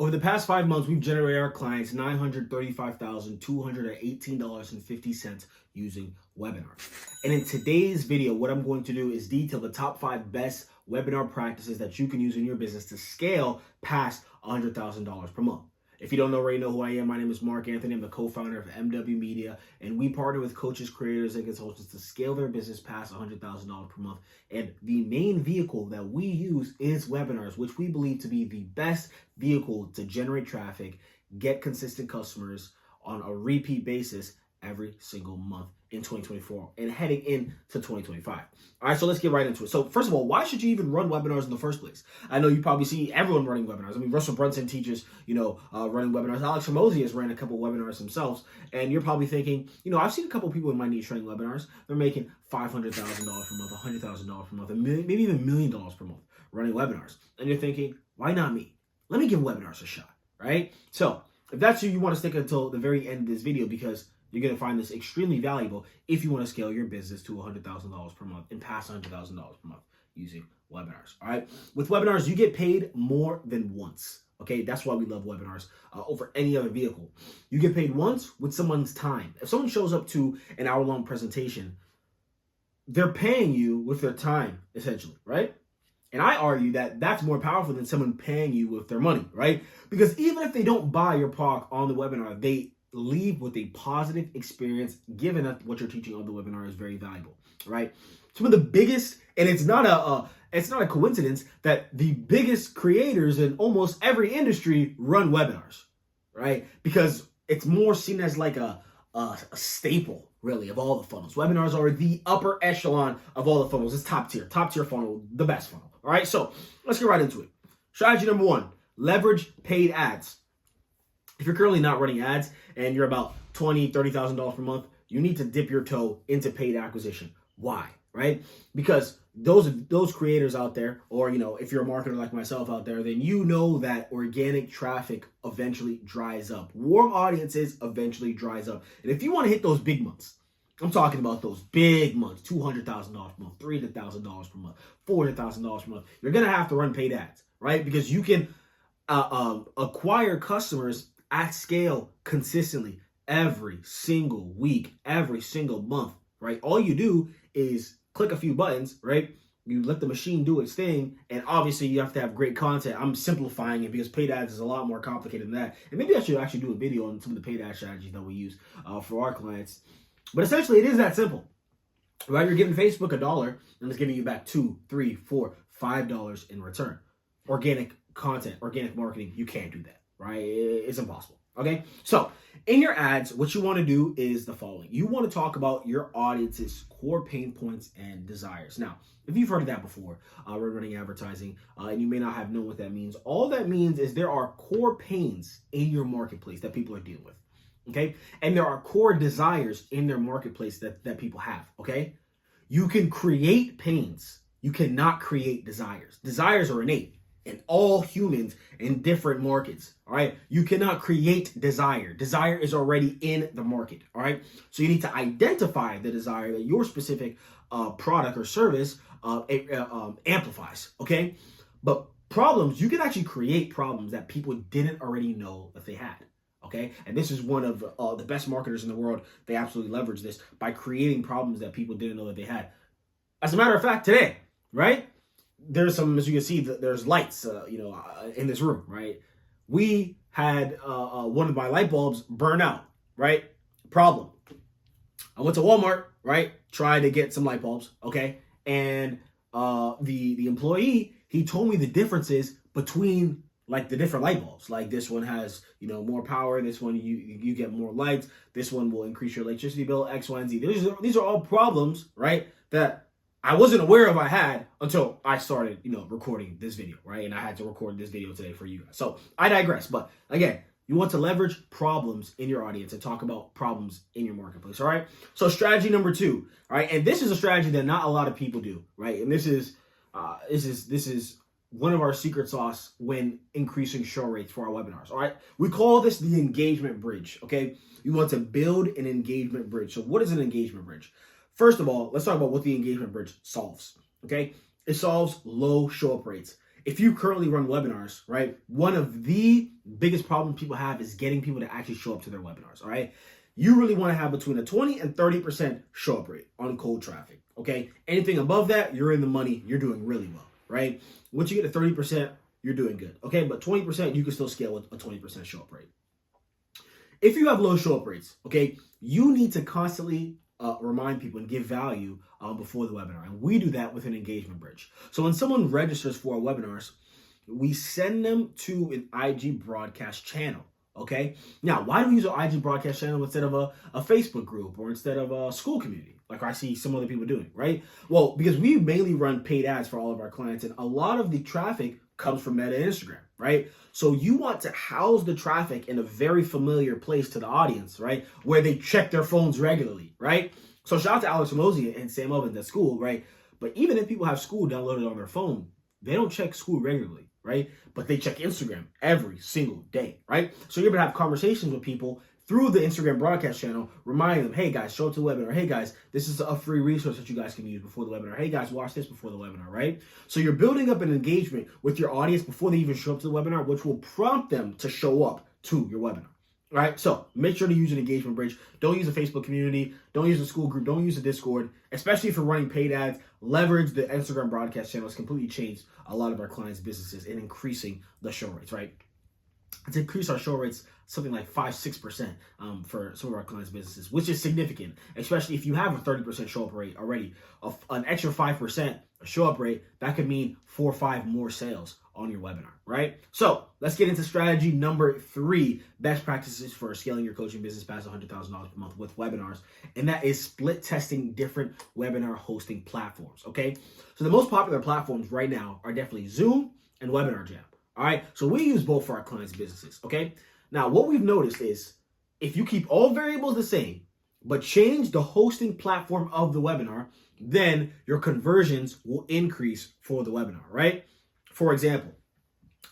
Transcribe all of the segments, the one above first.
Over the past 5 months, we've generated our clients $935,218.50 using webinars. And in today's video, what I'm going to do is detail the top 5 best webinar practices that you can use in your business to scale past $100,000 per month. If you don't already know who I am, my name is Marc-Anthony. I'm the co-founder of MW Media, and we partner with coaches, creators, and consultants to scale their business past $100,000 per month. And the main vehicle that we use is webinars, which we believe to be the best vehicle to generate traffic, get consistent customers on a repeat basis every single month in 2024 and heading into 2025. All right, so let's get right into it. So first of all, why should you even run webinars in the first place? I know you probably see everyone running webinars. I mean, Russell Brunson teaches, running webinars. Alex Hormozi has ran a couple webinars themselves. And you're probably thinking, I've seen a couple people in my niche running webinars. They're making $500,000 per month, $100,000 per month, and maybe even $1 million per month running webinars. And you're thinking, why not me? Let me give webinars a shot, right? So if that's you want to stick until the very end of this video because you're going to find this extremely valuable if you want to scale your business to $100,000 per month and pass $100,000 per month using webinars. All right. With webinars, you get paid more than once. Okay. That's why we love webinars over any other vehicle. You get paid once with someone's time. If someone shows up to an hour-long presentation, they're paying you with their time, essentially, right? And I argue that that's more powerful than someone paying you with their money, right? Because even if they don't buy your product on the webinar, they leave with a positive experience, given that what you're teaching on the webinar is very valuable, right? Some of the biggest, and it's not a coincidence that the biggest creators in almost every industry run webinars, right? Because it's more seen as like a staple, really, of all the funnels. Webinars are the upper echelon of all the funnels. It's top tier funnel, the best funnel. All right, so let's get right into it. Strategy number 1, leverage paid ads. If you're currently not running ads and you're about $20,000, $30,000 per month, you need to dip your toe into paid acquisition. Why? Right? Because those creators out there, or if you're a marketer like myself out there, then you know that organic traffic eventually dries up. Warm audiences eventually dries up. And if you want to hit those big months, I'm talking about those big months, $200,000 per month, $300,000 per month, $400,000 per month, you're going to have to run paid ads, right? Because you can acquire customers at scale consistently every single week, every single month, right? All you do is click a few buttons, right? You let the machine do its thing, and obviously you have to have great content. I'm simplifying it because paid ads is a lot more complicated than that. And maybe I should actually do a video on some of the paid ad strategies that we use for our clients. But essentially, it is that simple, right? You're giving Facebook $1, and it's giving you back $2, $3, $4, $5 in return. Organic content, organic marketing, you can't do that. Right? It's impossible. Okay. So in your ads, what you want to do is the following. You want to talk about your audience's core pain points and desires. Now, if you've heard of that before, we're running advertising, and you may not have known what that means. All that means is there are core pains in your marketplace that people are dealing with. Okay. And there are core desires in their marketplace that people have. Okay. You can create pains. You cannot create desires. Desires are innate in all humans in different markets. All right. You cannot create desire. Desire is already in the market. All right. So you need to identify the desire that your specific product or service amplifies. Okay. But problems, you can actually create problems that people didn't already know that they had. Okay. And this is one of the best marketers in the world. They absolutely leverage this by creating problems that people didn't know that they had. As a matter of fact, today, right? There's some, as you can see, there's lights, in this room, right? We had one of my light bulbs burn out, right? Problem. I went to Walmart, right? Tried to get some light bulbs, okay? And the employee, he told me the differences between like the different light bulbs. Like this one has, more power. This one, you get more lights. This one will increase your electricity bill, X, Y, and Z. These are all problems, right? That I wasn't aware of I had until I started, recording this video, right? And I had to record this video today for you guys. So I digress. But again, you want to leverage problems in your audience and talk about problems in your marketplace, all right? So strategy number 2, all right? And this is a strategy that not a lot of people do, right? And this is one of our secret sauce when increasing show rates for our webinars, all right? We call this the engagement bridge, okay? You want to build an engagement bridge. So what is an engagement bridge? First of all, let's talk about what the engagement bridge solves, okay? It solves low show-up rates. If you currently run webinars, right, one of the biggest problem people have is getting people to actually show up to their webinars, all right? You really want to have between a 20 and 30% show up rate on cold traffic, okay? Anything above that, you're in the money, you're doing really well, right? Once you get to 30%, you're doing good, okay? But 20%, you can still scale with a 20% show up rate. If you have low show up rates, okay, you need to constantly remind people and give value before the webinar. And we do that with an engagement bridge. So when someone registers for our webinars, we send them to an IG broadcast channel. Okay. Now, why do we use an IG broadcast channel instead of a Facebook group or instead of a school community, like I see some other people doing, right? Well, because we mainly run paid ads for all of our clients, and a lot of the traffic comes from Meta and Instagram, right? So you want to house the traffic in a very familiar place to the audience, right? Where they check their phones regularly, right? So shout out to Alex Mosey and Sam Ovens at school, right? But even if people have school downloaded on their phone, they don't check school regularly, right? But they check Instagram every single day, right? So you're gonna have conversations with people through the Instagram broadcast channel, reminding them, hey guys, show up to the webinar. Hey guys, this is a free resource that you guys can use before the webinar. Hey guys, watch this before the webinar, right? So you're building up an engagement with your audience before they even show up to the webinar, which will prompt them to show up to your webinar. Right, so make sure to use an engagement bridge. Don't use a Facebook community. Don't use a school group. Don't use a Discord, especially if you're running paid ads. Leverage the Instagram broadcast channel. It's completely changed a lot of our clients' businesses in increasing the show rates, right? To increase our show rates something like 5-6% for some of our clients' businesses, which is significant, especially if you have a 30% show up rate already. An extra 5% show up rate, that could mean 4 or 5 more sales on your webinar, right? So let's get into strategy number 3, best practices for scaling your coaching business past $100,000 per month with webinars. And that is split testing different webinar hosting platforms, okay? So the most popular platforms right now are definitely Zoom and Webinar Jam, all right? So we use both for our clients' businesses, okay? Now, what we've noticed is if you keep all variables the same, but change the hosting platform of the webinar, then your conversions will increase for the webinar, right? For example,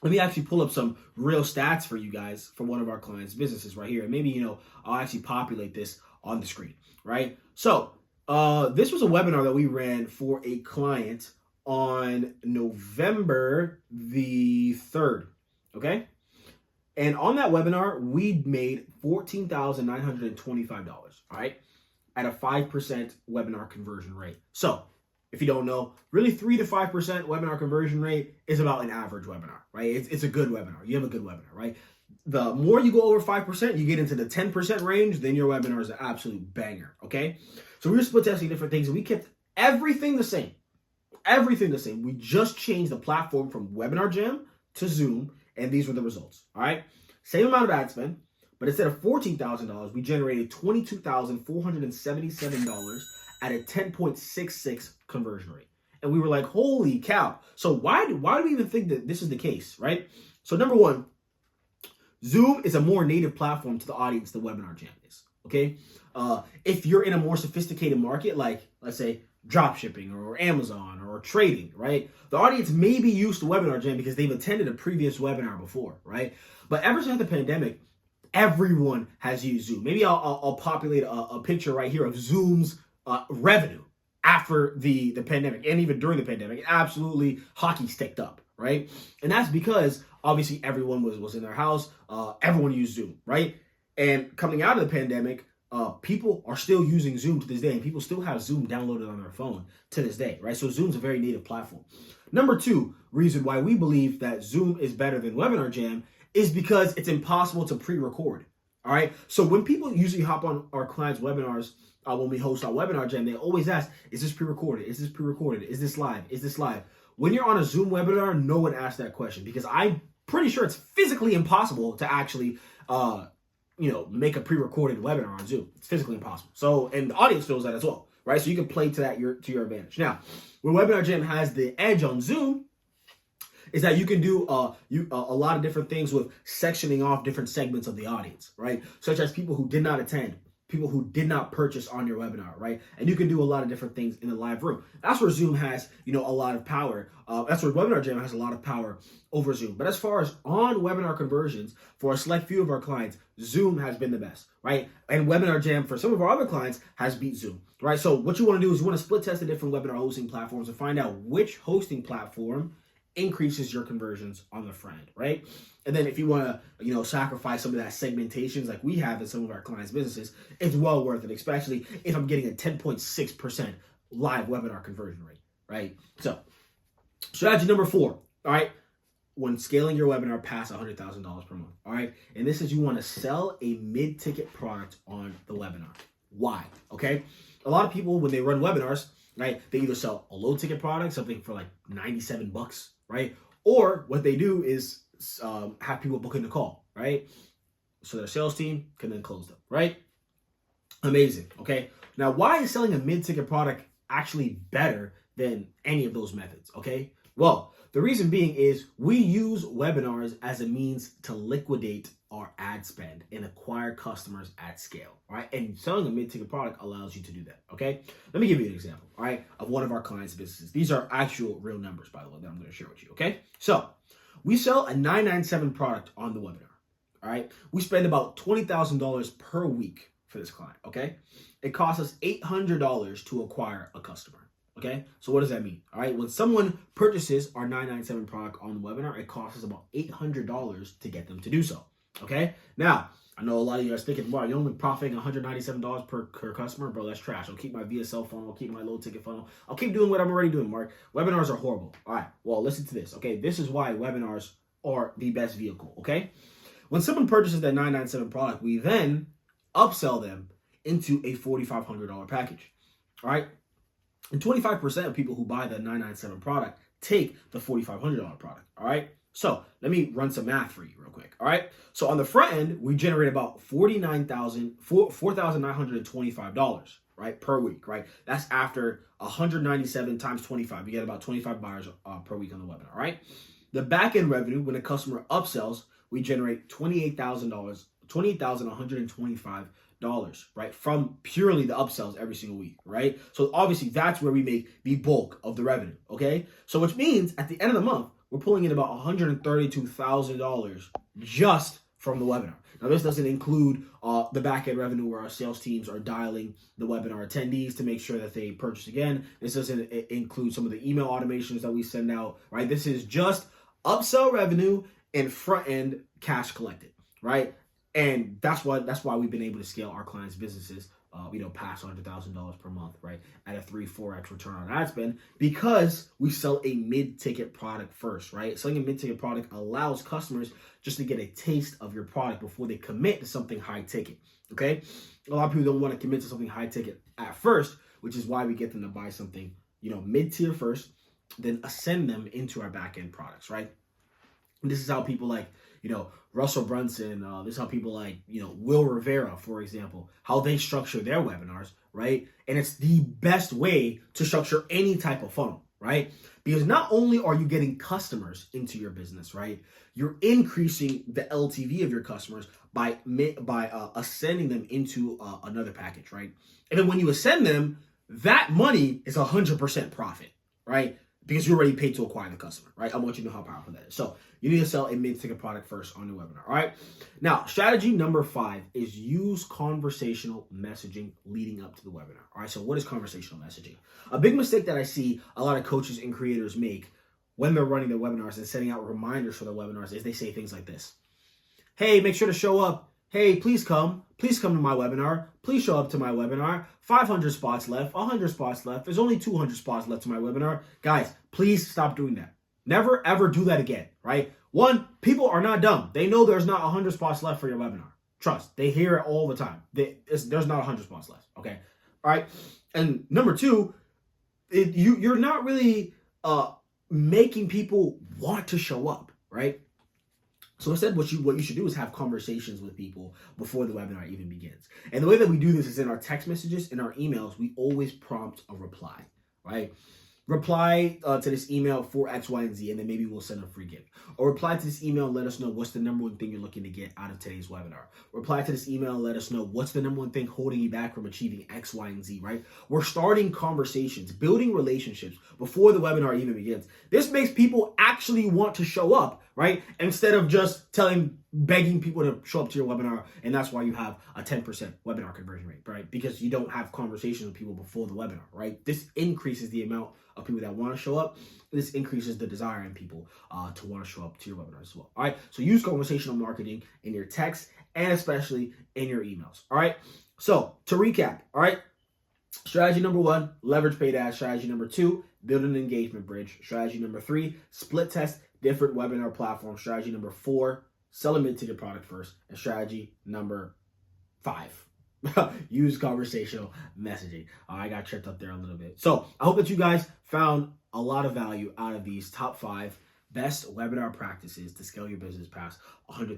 let me actually pull up some real stats for you guys from one of our clients' businesses right here. And maybe, I'll actually populate this on the screen, right? So this was a webinar that we ran for a client on November the 3rd, okay? And on that webinar, we made $14,925, all right, at a 5% webinar conversion rate. So if you don't know, really 3 to 5% webinar conversion rate is about an average webinar, right? It's a good webinar. You have a good webinar, right? The more you go over 5%, you get into the 10% range, then your webinar is an absolute banger, okay? So we were split testing different things, and we kept everything the same. Everything the same. We just changed the platform from Webinar Jam to Zoom, and these were the results, all right? Same amount of ad spend, but instead of $14,000, we generated $22,477 at a 10.66 conversion rate. And we were like, holy cow. So why do we even think that this is the case, right? So number one, Zoom is a more native platform to the audience than Webinar Jam is, okay? If you're in a more sophisticated market, like let's say drop shipping or Amazon or trading, right? The audience may be used to Webinar Jam because they've attended a previous webinar before, right? But ever since the pandemic, everyone has used Zoom. Maybe I'll populate a picture right here of Zoom's revenue after the pandemic, and even during the pandemic. It absolutely hockey sticked up, right? And that's because obviously everyone was in their house. Everyone used Zoom, right? And coming out of the pandemic, people are still using Zoom to this day, and people still have Zoom downloaded on their phone to this day, right? So Zoom's a very native platform. Number 2 reason why we believe that Zoom is better than Webinar Jam is because it's impossible to pre-record, all right? So when people usually hop on our clients' webinars, when we host our Webinar Jam, they always ask, is this pre-recorded? Is this pre-recorded? Is this live? Is this live? When you're on a Zoom webinar, no one asks that question because I'm pretty sure it's physically impossible to actually, make a pre-recorded webinar on Zoom. It's physically impossible. So, and the audience knows that as well, right? So you can play to that to your advantage. Now, where Webinar Jam has the edge on Zoom is that you can do a lot of different things with sectioning off different segments of the audience, right? Such as people who did not attend, people who did not purchase on your webinar, right? And you can do a lot of different things in the live room. That's where Zoom has, a lot of power. That's where Webinar Jam has a lot of power over Zoom. But as far as on webinar conversions, for a select few of our clients, Zoom has been the best, right? And Webinar Jam for some of our other clients has beat Zoom, right? So what you want to do is you want to split test the different webinar hosting platforms and find out which hosting platform increases your conversions on the front end, right? And then if you want to, sacrifice some of that segmentations like we have in some of our clients' businesses, it's well worth it, especially if I'm getting a 10.6% live webinar conversion rate, right? So strategy number 4, all right? When scaling your webinar past $100,000 per month, all right? And this is you want to sell a mid-ticket product on the webinar. Why? Okay? A lot of people, when they run webinars, right, they either sell a low-ticket product, something for like $97, right? Or what they do is have people book in the call, right? So their sales team can then close them, right? Amazing, okay? Now, why is selling a mid-ticket product actually better than any of those methods, okay? Well, the reason being is we use webinars as a means to liquidate our ad spend and acquire customers at scale, all right? And selling a mid-ticket product allows you to do that, okay? Let me give you an example, all right, of one of our clients' businesses. These are actual real numbers, by the way, that I'm going to share with you, okay? So we sell a $997 product on the webinar, all right? We spend about $20,000 per week for this client, okay? It costs us $800 to acquire a customer. Okay, so what does that mean? All right, when someone purchases our $997 product on the webinar, it costs us about $800 to get them to do so. Okay, now I know a lot of you guys thinking, wow, you're only profiting $197 per customer, bro. That's trash. I'll keep my VSL funnel, I'll keep my low ticket funnel, I'll keep doing what I'm already doing, Mark. Webinars are horrible. All right, well, listen to this. Okay, this is why webinars are the best vehicle. Okay, when someone purchases that $997 product, we then upsell them into a $4,500 package. All right. And 25% of people who buy the $997 product take the $4,500 product, all right? So let me run some math for you real quick, all right? So on the front end, we generate about $4,925, right, per week, right? That's after 197 times 25. You get about 25 buyers per week on the webinar, all right? The back end revenue, when a customer upsells, we generate $28,125, right, from purely the upsells every single week, right? So obviously that's where we make the bulk of the revenue, okay? So which means at the end of the month, we're pulling in about $132,000 just from the webinar. Now this doesn't include the back-end revenue where our sales teams are dialing the webinar attendees to make sure that they purchase again. This doesn't include some of the email automations that we send out, right? This is just upsell revenue and front-end cash collected, right? And that's why we've been able to scale our clients' businesses, past $100,000 per month, right, at a 3-4x return on ad spend, because we sell a mid-ticket product first, right? Selling a mid-ticket product allows customers just to get a taste of your product before they commit to something high-ticket, okay? A lot of people don't want to commit to something high-ticket at first, which is why we get them to buy something, mid-tier first, then ascend them into our back-end products, right? And this is how people like, Russell Brunson, this is how people like, Will Rivera, for example, how they structure their webinars, right? And it's the best way to structure any type of funnel, right? Because not only are you getting customers into your business, right? You're increasing the LTV of your customers by ascending them into another package, right? And then when you ascend them, that money is 100% profit, right? Because you already paid to acquire the customer, right? I want you to know how powerful that is. So you need to sell a mid-ticket product first on the webinar, all right? Now, strategy number 5 is use conversational messaging leading up to the webinar, all right? So what is conversational messaging? A big mistake that I see a lot of coaches and creators make when they're running their webinars and sending out reminders for their webinars is they say things like this. Hey, make sure to show up. Hey, please come to my webinar. Please show up to my webinar. 500 spots left, 100 spots left. There's only 200 spots left to my webinar. Guys, please stop doing that. Never, ever do that again, right? One, people are not dumb. They know there's not 100 spots left for your webinar. Trust, they hear it all the time. There's not 100 spots left, okay? All right? And number 2, you're not really making people want to show up, right? So instead, what you should do is have conversations with people before the webinar even begins. And the way that we do this is in our text messages, in our emails, we always prompt a reply, right? Reply to this email for X, Y, and Z, and then maybe we'll send a free gift. Or reply to this email and let us know what's the number one thing you're looking to get out of today's webinar. Reply to this email and let us know what's the number one thing holding you back from achieving X, Y, and Z, right? We're starting conversations, building relationships before the webinar even begins. This makes people actually want to show up, right? Instead of just begging people to show up to your webinar, and that's why you have a 10% webinar conversion rate, right? Because you don't have conversations with people before the webinar, right? This increases the amount of people that want to show up. This increases the desire in people to want to show up to your webinar as well. All right, so use conversational marketing in your text and especially in your emails. All right, so to recap, all right, strategy number 1, leverage paid ads. Strategy number 2, build an engagement bridge. Strategy number 3, split test different webinar platforms. Strategy number 4, sell a mid-ticket product first. And strategy number 5, use conversational messaging. I got tripped up there a little bit. So I hope that you guys found a lot of value out of these top 5 best webinar practices to scale your business past $100,000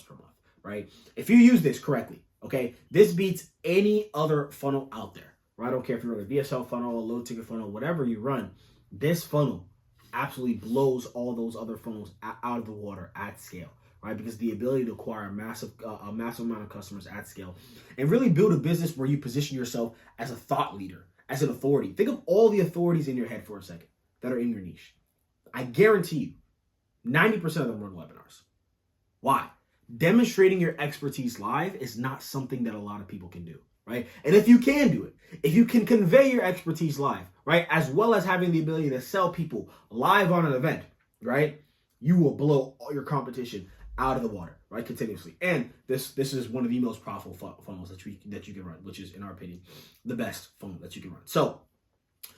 per month, right? If you use this correctly, okay, this beats any other funnel out there, right? I don't care if you run a VSL funnel, a low ticket funnel, whatever you run, this funnel absolutely blows all those other funnels out of the water at scale, right? Because the ability to acquire a massive amount of customers at scale and really build a business where you position yourself as a thought leader, as an authority. Think of all the authorities in your head for a second that are in your niche. I guarantee you, 90% of them run webinars. Why? Demonstrating your expertise live is not something that a lot of people can do, right? And if you can do it, if you can convey your expertise live, right, as well as having the ability to sell people live on an event, right, you will blow all your competition out of the water, right, continuously. And this is one of the most profitable funnels that you can run, which is, in our opinion, the best funnel that you can run. So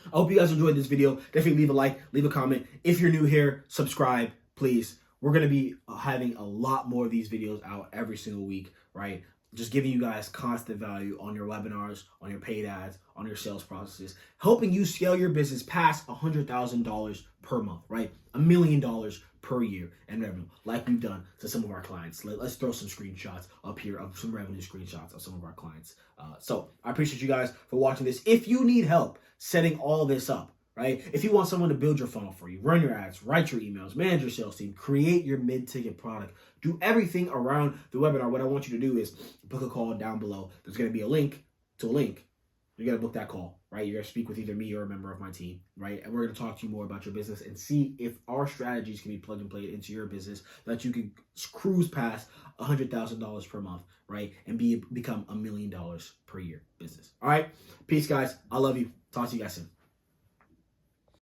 I hope you guys enjoyed this video. Definitely leave a like, leave a comment. If you're new here, subscribe, please. We're going to be having a lot more of these videos out every single week, right? Just giving you guys constant value on your webinars, on your paid ads, on your sales processes, helping you scale your business past $100,000 per month, right? $1 million per year in revenue, like we've done to some of our clients. Let's throw some screenshots up here of some revenue screenshots of some of our clients. So I appreciate you guys for watching this. If you need help setting all this up, right? If you want someone to build your funnel for you, run your ads, write your emails, manage your sales team, create your mid-ticket product, do everything around the webinar, what I want you to do is book a call down below. There's going to be a link to a link. You're going to book that call, right? You're going to speak with either me or a member of my team, right? And we're going to talk to you more about your business and see if our strategies can be plug and play into your business so that you can cruise past $100,000 per month, right? And become $1 million per year business. All right. Peace, guys. I love you. Talk to you guys soon.